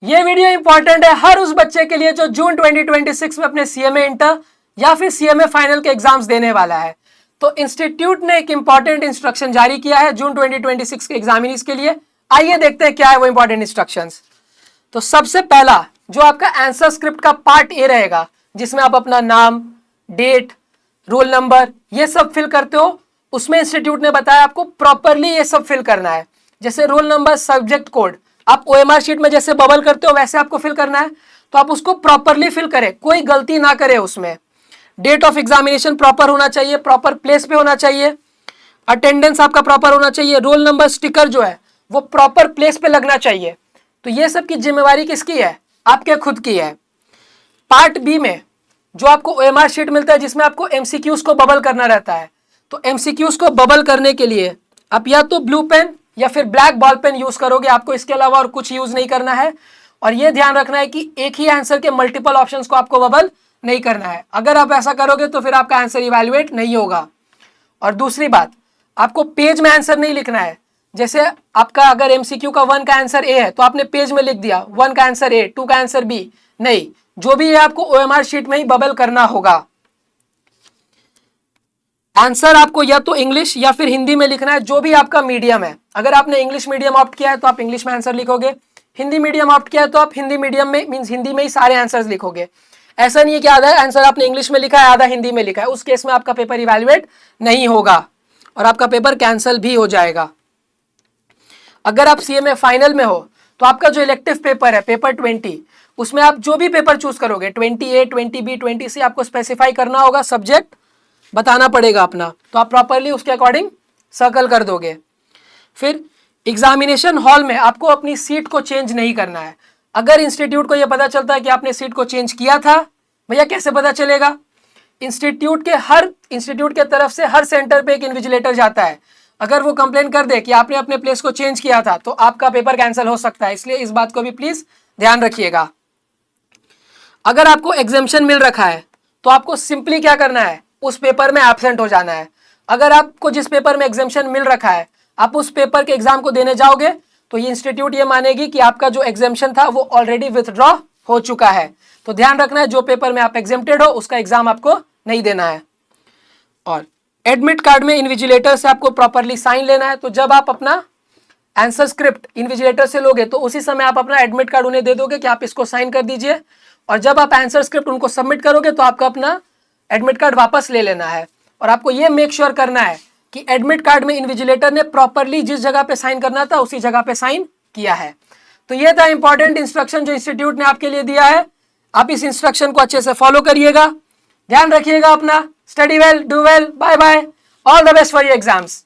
ये video important है हर उस बच्चे के लिए जो जून 2026 में अपने सीएमए इंटर या फिर सीएमए फाइनल के एग्जाम्स देने वाला है। तो इंस्टीट्यूट ने एक इंपॉर्टेंट इंस्ट्रक्शन जारी किया है जून 2026 के एग्जामिनीज के लिए। आइए देखते हैं क्या है वो इंपॉर्टेंट इंस्ट्रक्शंस। तो सबसे पहला जो आपका आंसर स्क्रिप्ट का पार्ट ए रहेगा, जिसमें आप अपना नाम, डेट, रोल नंबर ये सब फिल करते हो, उसमें इंस्टीट्यूट ने बताया आपको प्रॉपरली ये सब फिल करना है। जैसे रोल नंबर, सब्जेक्ट कोड आप ओएमआर शीट में जैसे बबल करते हो वैसे आपको फिल करना है, तो आप उसको प्रॉपरली फिल करें, कोई गलती ना करें उसमें। डेट ऑफ एग्जामिनेशन प्रॉपर होना चाहिए, प्रॉपर प्लेस पे होना चाहिए, अटेंडेंस आपका प्रॉपर होना चाहिए, रोल नंबर स्टिकर जो है वो प्रॉपर प्लेस पे लगना चाहिए। तो ये सब की जिम्मेवारी किसकी है? आपके खुद की है। पार्ट बी में जो आपको ओएमआर शीट मिलता है जिसमें आपको एमसीक्यूज को बबल करना रहता है, तो एमसीक्यूज को बबल करने के लिए आप या तो ब्लू पेन या फिर ब्लैक बॉल पेन यूज करोगे, आपको इसके अलावा और कुछ यूज नहीं करना है। और यह ध्यान रखना है कि एक ही आंसर के मल्टीपल ऑप्शंस को आपको बबल नहीं करना है। अगर आप ऐसा करोगे तो फिर आपका आंसर इवैल्यूएट नहीं होगा। और दूसरी बात, आपको पेज में आंसर नहीं लिखना है। जैसे आपका अगर एमसीक्यू का 1 का आंसर ए है तो आपने पेज में लिख दिया 1 का आंसर ए, 2 का आंसर बी, नहीं, जो भी है आपको ओएमआर शीट में ही बबल करना होगा। आंसर आपको या तो इंग्लिश या फिर हिंदी में लिखना है, जो भी आपका मीडियम है। अगर आपने इंग्लिश मीडियम ऑप्ट किया है तो आप इंग्लिश में आंसर लिखोगे, हिंदी मीडियम ऑप्ट किया है तो आप हिंदी मीडियम में मींस हिंदी में ही सारे आंसर्स लिखोगे। ऐसा नहीं है कि आधा आंसर आपने इंग्लिश में लिखा है आधा हिंदी में लिखा है, उस केस में आपका पेपर इवैल्यूएट नहीं होगा और आपका पेपर कैंसिल भी हो जाएगा। अगर आप सीएमए फाइनल में हो तो आपका जो इलेक्टिव पेपर है पेपर 20, उसमें आप जो भी पेपर चूज करोगे 20A, 20B, 20C आपको स्पेसिफाई करना होगा, सब्जेक्ट बताना पड़ेगा अपना, तो आप प्रॉपरली उसके अकॉर्डिंग सर्कल कर दोगे। फिर एग्जामिनेशन हॉल में आपको अपनी सीट को चेंज नहीं करना है। अगर इंस्टीट्यूट को यह पता चलता है कि आपने सीट को चेंज किया था, भैया कैसे पता चलेगा? इंस्टीट्यूट के तरफ से हर सेंटर पे एक इन्विजिलेटर जाता है। अगर वो कंप्लेन कर दे कि आपने अपने प्लेस को चेंज किया था तो आपका पेपर कैंसिल हो सकता है, इसलिए इस बात को भी प्लीज ध्यान रखिएगा। अगर आपको एग्जेम्पशन मिल रखा है तो आपको सिंपली क्या करना है, उस पेपर में एब्सेंट हो जाना है। अगर आपको जिस पेपर में एग्जेम्पशन मिल रखा है आप उस पेपर के एग्जाम को देने जाओगे तो ये इंस्टीट्यूट ये मानेगी कि आपका जो एग्जेम्पशन था वो ऑलरेडी विथड्रॉ हो चुका है। तो ध्यान रखना है जो पेपर में आप एग्जेम्प्टेड हो उसका एग्जाम आपको नहीं देना है। और एडमिट कार्ड में इन्विजिलेटर से आपको प्रॉपरली साइन लेना है। तो जब आप अपना आंसर स्क्रिप्ट इन्विजिलेटर से लोगे तो उसी समय आप अपना एडमिट कार्ड उन्हें दे दोगे कि आप इसको साइन कर दीजिए, और जब आप आंसर स्क्रिप्ट उनको सबमिट करोगे तो आपका अपना एडमिट कार्ड वापस ले लेना है। और आपको ये मेक श्योर करना है कि एडमिट कार्ड में इन्विजिलेटर ने प्रॉपरली जिस जगह पे साइन करना था उसी जगह पे साइन किया है। तो ये था इंपॉर्टेंट इंस्ट्रक्शन जो इंस्टीट्यूट ने आपके लिए दिया है। आप इस इंस्ट्रक्शन को अच्छे से फॉलो करिएगा, ध्यान रखिएगा अपना। Study well, do well, bye bye, all the best for your exams.